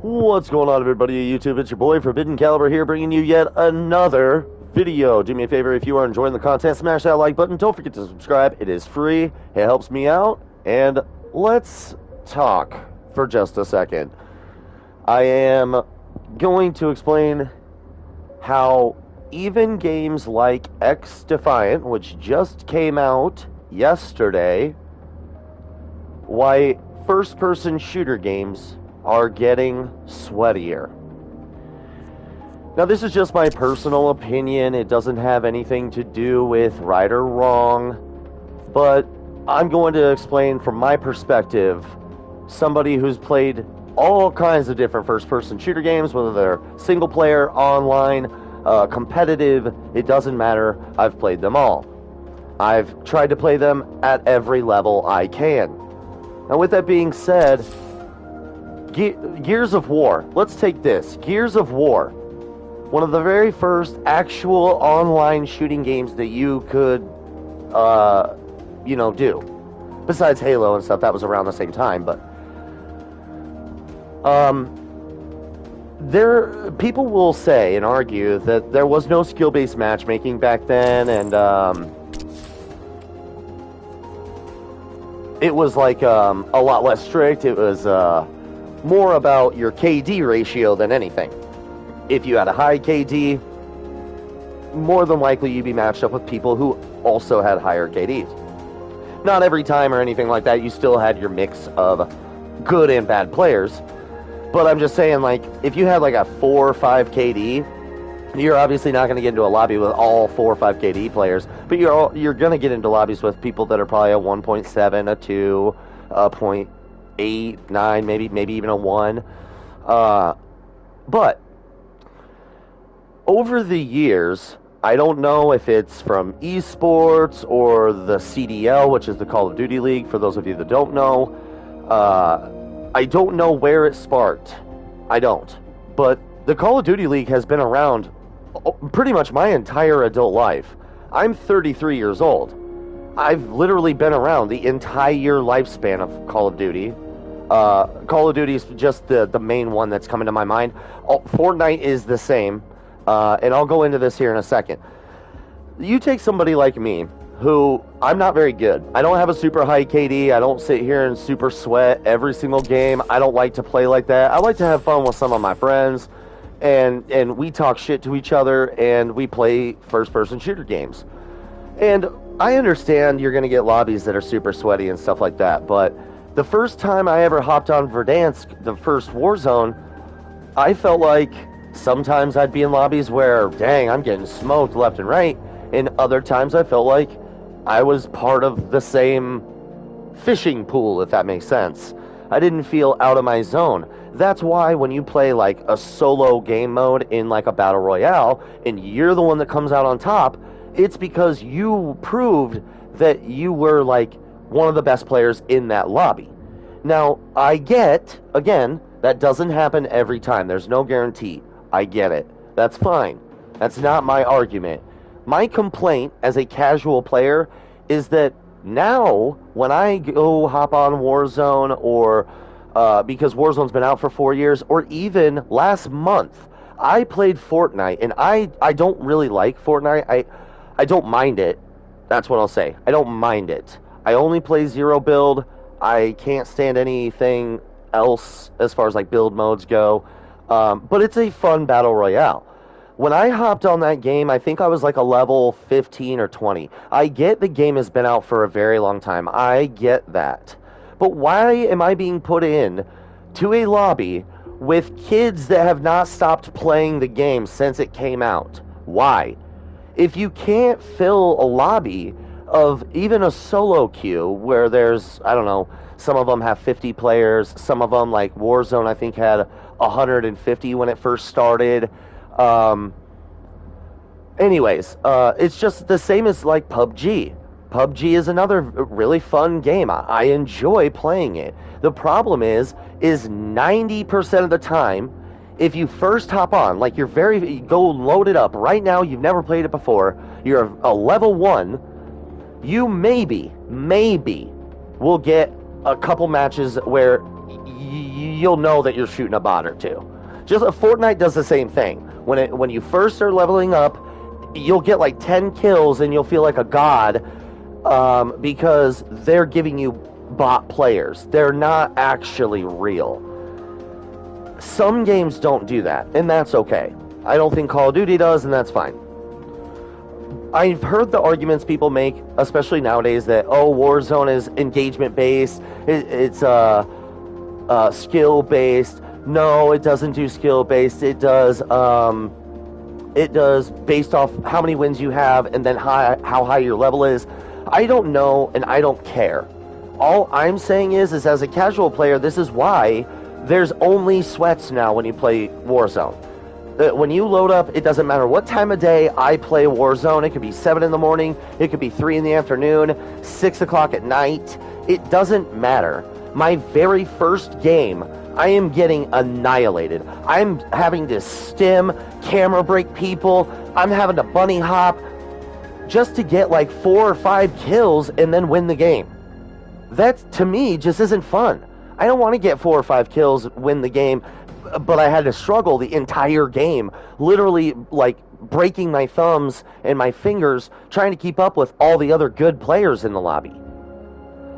What's going on, everybody at YouTube? It's your boy Forbidden Caliber here, bringing you yet another video. Do me a favor, if you are enjoying the content, smash that like button. Don't forget to subscribe. It is free. It helps me out. And let's talk for just a second. I am going to explain how even games like X Defiant, which just came out yesterday, why first-person shooter games are getting sweatier. Now, this is just my personal opinion. It doesn't have anything to do with right or wrong, but I'm going to explain from my perspective, somebody who's played all kinds of different first-person shooter games, whether they're single-player, online, competitive, it doesn't matter. I've played them all. I've tried to play them at every level I can. Now, with that being said, Gears of War. Let's take this. Gears of War. One of the very first actual online shooting games that you could, do. Besides Halo and stuff, that was around the same time, but people will say and argue that there was no skill-based matchmaking back then, and it was like a lot less strict. It was more about your KD ratio than anything. If you had a high KD, more than likely you'd be matched up with people who also had higher KDs. Not every time or anything like that. You still had your mix of good and bad players. But I'm just saying, like, if you had like a 4 or 5 KD, you're obviously not going to get into a lobby with all 4 or 5 KD players, but you're going to get into lobbies with people that are probably a 1.7, a 2, a 0.8, 9, maybe even a 1. But over the years, I don't know if it's from esports or the CDL, which is the Call of Duty League, for those of you that don't know. I don't know where it sparked. I don't. But the Call of Duty League has been around pretty much my entire adult life. I'm 33 years old. I've literally been around the entire lifespan of Call of Duty. Call of Duty is just the main one that's coming to my mind. Fortnite is the same, and I'll go into this here in a second. You take somebody like me, who I'm not very good. I don't have a super high KD. I don't sit here and super sweat every single game. I don't like to play like that. I like to have fun with some of my friends, and we talk shit to each other, and we play first-person shooter games. And I understand you're going to get lobbies that are super sweaty and stuff like that, but the first time I ever hopped on Verdansk, the first Warzone, I felt like sometimes I'd be in lobbies where, dang, I'm getting smoked left and right, and other times I felt like I was part of the same fishing pool, if that makes sense. I didn't feel out of my zone. That's why when you play like a solo game mode in like a battle royale, and you're the one that comes out on top, it's because you proved that you were like one of the best players in that lobby. Now, I get, again, that doesn't happen every time. There's no guarantee. I get it. That's fine. That's not my argument. My complaint as a casual player is that now, when I go hop on Warzone, or because Warzone's been out for 4 years, or even last month, I played Fortnite, and I don't really like Fortnite. I don't mind it. That's what I'll say. I don't mind it. I only play zero build. I can't stand anything else as far as like build modes go. But it's a fun battle royale. When I hopped on that game, I think I was like a level 15 or 20. I get the game has been out for a very long time. I get that. But why am I being put in to a lobby with kids that have not stopped playing the game since it came out? Why? If you can't fill a lobby of even a solo queue where there's, I don't know, some of them have 50 players, some of them, like Warzone, I think had 150 when it first started. It's just the same as like PUBG. PUBG is another really fun game. I enjoy playing it. The problem is 90% of the time, if you first hop on, like you go load it up right now, you've never played it before, you're a level 1, you maybe will get a couple matches where you'll know that you're shooting a bot or two. Just Fortnite does the same thing. When you first start leveling up, you'll get like 10 kills and you'll feel like a god, because they're giving you bot players. They're not actually real. Some games don't do that, and that's okay. I don't think Call of Duty does, and that's fine. I've heard the arguments people make, especially nowadays, that, oh, Warzone is engagement-based, it's skill-based. No, it doesn't do skill-based. It does based off how many wins you have and then how high your level is. I don't know, and I don't care. All I'm saying is as a casual player, this is why there's only sweats now when you play Warzone. When you load up, it doesn't matter what time of day I play Warzone. It could be 7 in the morning, it could be 3 in the afternoon, 6 o'clock at night. It doesn't matter. My very first game, I am getting annihilated. I'm having to stim, camera break people. I'm having to bunny hop just to get like 4 or 5 kills and then win the game. That, to me, just isn't fun. I don't want to get 4 or 5 kills, win the game, but I had to struggle the entire game, literally like breaking my thumbs and my fingers trying to keep up with all the other good players in the lobby.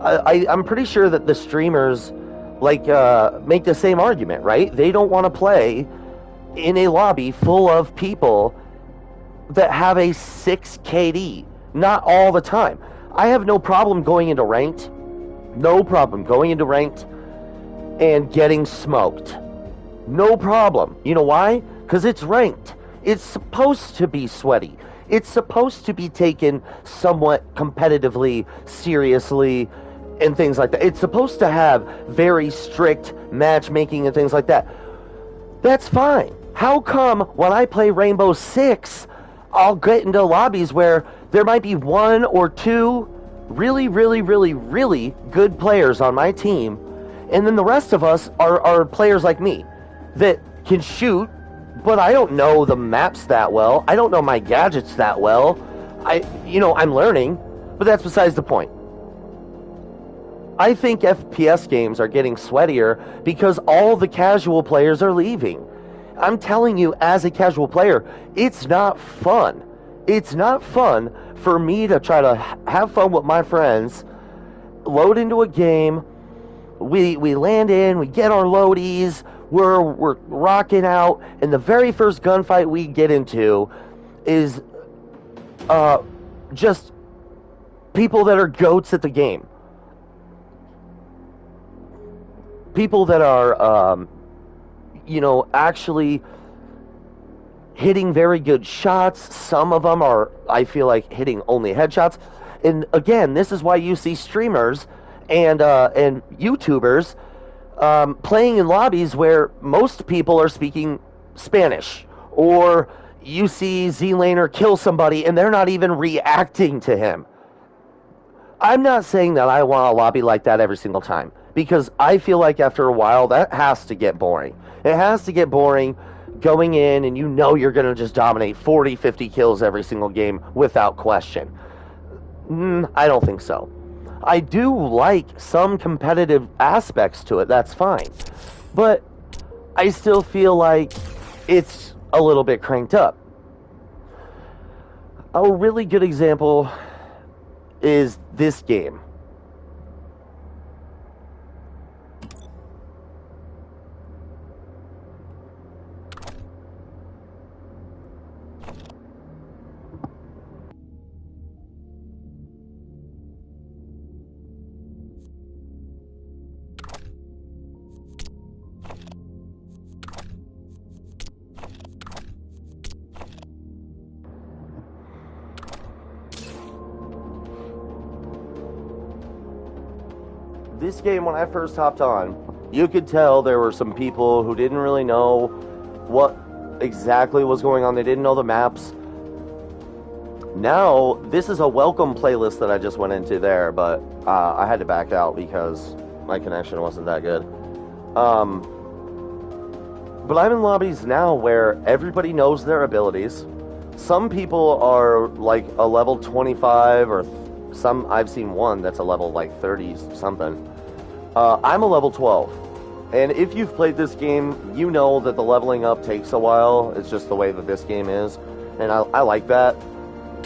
I'm pretty sure that the streamers make the same argument, right? They don't want to play in a lobby full of people that have a 6 KD. Not all the time. I have no problem going into ranked. No problem going into ranked and getting smoked. No problem. You know why? Because it's ranked. It's supposed to be sweaty. It's supposed to be taken somewhat competitively, seriously, and things like that. It's supposed to have very strict matchmaking and things like that. That's fine. How come when I play Rainbow Six, I'll get into lobbies where there might be 1 or 2 really, really, really, really good players on my team, and then the rest of us are players like me that can shoot, but I don't know the maps that well. I don't know my gadgets that well. I'm learning, but that's besides the point. I think FPS games are getting sweatier because all the casual players are leaving. I'm telling you, as a casual player, it's not fun. It's not fun for me to try to have fun with my friends, load into a game, we land in, we get our loadies, we're rocking out, and the very first gunfight we get into is just people that are goats at the game. People that are, actually hitting very good shots. Some of them are, I feel like, hitting only headshots. And again, this is why you see streamers and YouTubers playing in lobbies where most people are speaking Spanish. Or you see Z-Laner kill somebody and they're not even reacting to him. I'm not saying that I want a lobby like that every single time, because I feel like after a while that has to get boring. It has to get boring going in and you know you're going to just dominate 40, 50 kills every single game without question. I don't think so. I do like some competitive aspects to it, that's fine. But I still feel like it's a little bit cranked up. A really good example is this game. This game, when I first hopped on, you could tell there were some people who didn't really know what exactly was going on. They didn't know the maps. Now, this is a welcome playlist that I just went into there, but I had to back out because my connection wasn't that good. But I'm in lobbies now where everybody knows their abilities. Some people are like a level 25 or some, I've seen one that's a level like 30 something. I'm a level 12. And if you've played this game, you know that the leveling up takes a while. It's just the way that this game is. And I like that.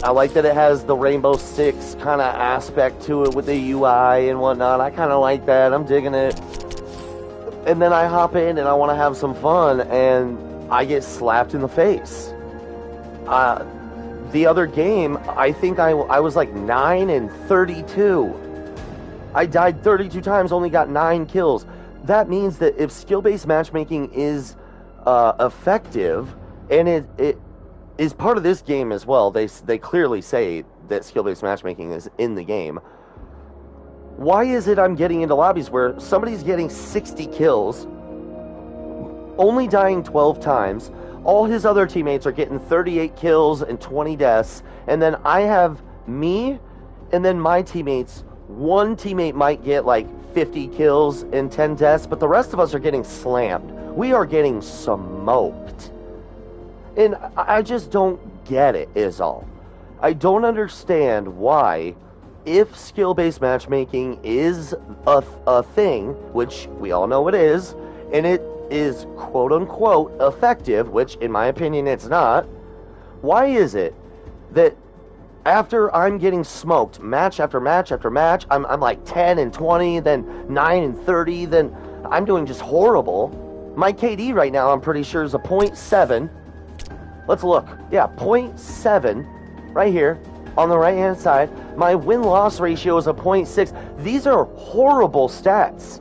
I like that it has the Rainbow Six kind of aspect to it with the UI and whatnot. I kind of like that. I'm digging it. And then I hop in and I want to have some fun, and I get slapped in the face. The other game, I think I was like 9 and 32. I died 32 times, only got 9 kills. That means that if skill-based matchmaking is effective, and it is part of this game as well, they clearly say that skill-based matchmaking is in the game. Why is it I'm getting into lobbies where somebody's getting 60 kills, only dying 12 times, all his other teammates are getting 38 kills and 20 deaths, and then I have me, and then my teammates, one teammate might get like 50 kills and 10 deaths, but the rest of us are getting slammed. We are getting smoked. And I just don't get it, is all. I don't understand why, if skill-based matchmaking is a thing, which we all know it is, and it is quote-unquote effective, which in my opinion it's not, why is it that after I'm getting smoked match after match after match, I'm like 10 and 20, then 9 and 30, then I'm doing just horrible. My KD right now, I'm pretty sure, is a 0.7. Let's look. Yeah, 0.7 right here on the right-hand side. My win-loss ratio is a 0.6. These are horrible stats.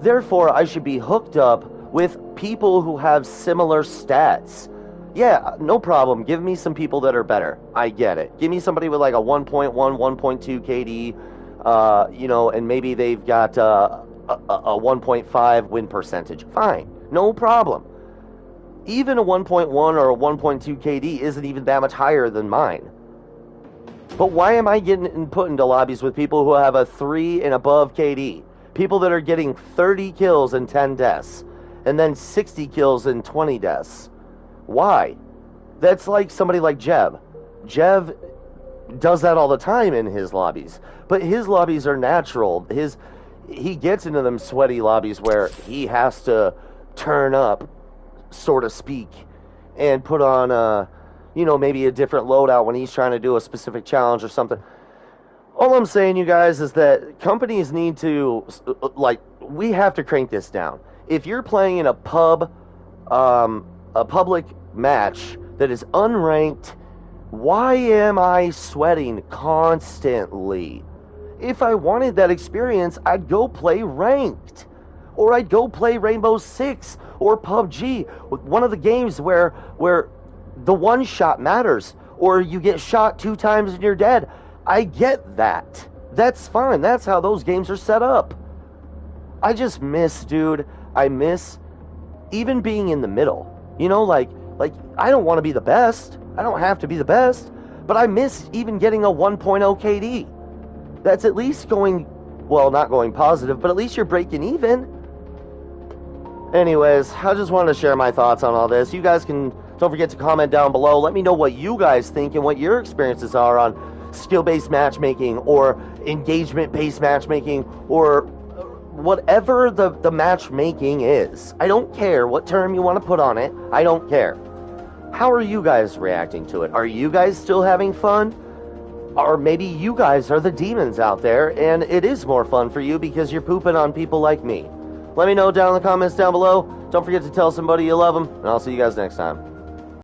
Therefore, I should be hooked up with people who have similar stats. Yeah, no problem. Give me some people that are better. I get it. Give me somebody with like a 1.1, 1.2 KD, and maybe they've got a 1.5 win percentage. Fine. No problem. Even a 1.1 or a 1.2 KD isn't even that much higher than mine. But why am I getting put into lobbies with people who have a 3 and above KD? People that are getting 30 kills and 10 deaths, and then 60 kills and 20 deaths. Why? That's like somebody like Jev. Jev does that all the time in his lobbies, but his lobbies are natural. He gets into them sweaty lobbies where he has to turn up, so to speak, and put on maybe a different loadout when he's trying to do a specific challenge or something. All I'm saying, you guys, is that companies need to, we have to crank this down. If you're playing in a public match that is unranked, why am I sweating constantly? If I wanted that experience, I'd go play ranked. Or I'd go play Rainbow Six or PUBG, one of the games where the one shot matters, or you get shot 2 times and you're dead. I get that. That's fine. That's how those games are set up. I just miss, dude. I miss even being in the middle. Like I don't want to be the best. I don't have to be the best. But I miss even getting a 1.0 KD. That's at least going, well, not going positive, but at least you're breaking even. Anyways, I just wanted to share my thoughts on all this. You guys don't forget to comment down below. Let me know what you guys think and what your experiences are on skill-based matchmaking or engagement-based matchmaking or whatever the matchmaking is. I don't care what term you want to put on it. I don't care. How are you guys reacting to it? Are you guys still having fun? Or maybe you guys are the demons out there and it is more fun for you because you're pooping on people like me. Let me know down in the comments down below. Don't forget to tell somebody you love them, and I'll see you guys next time.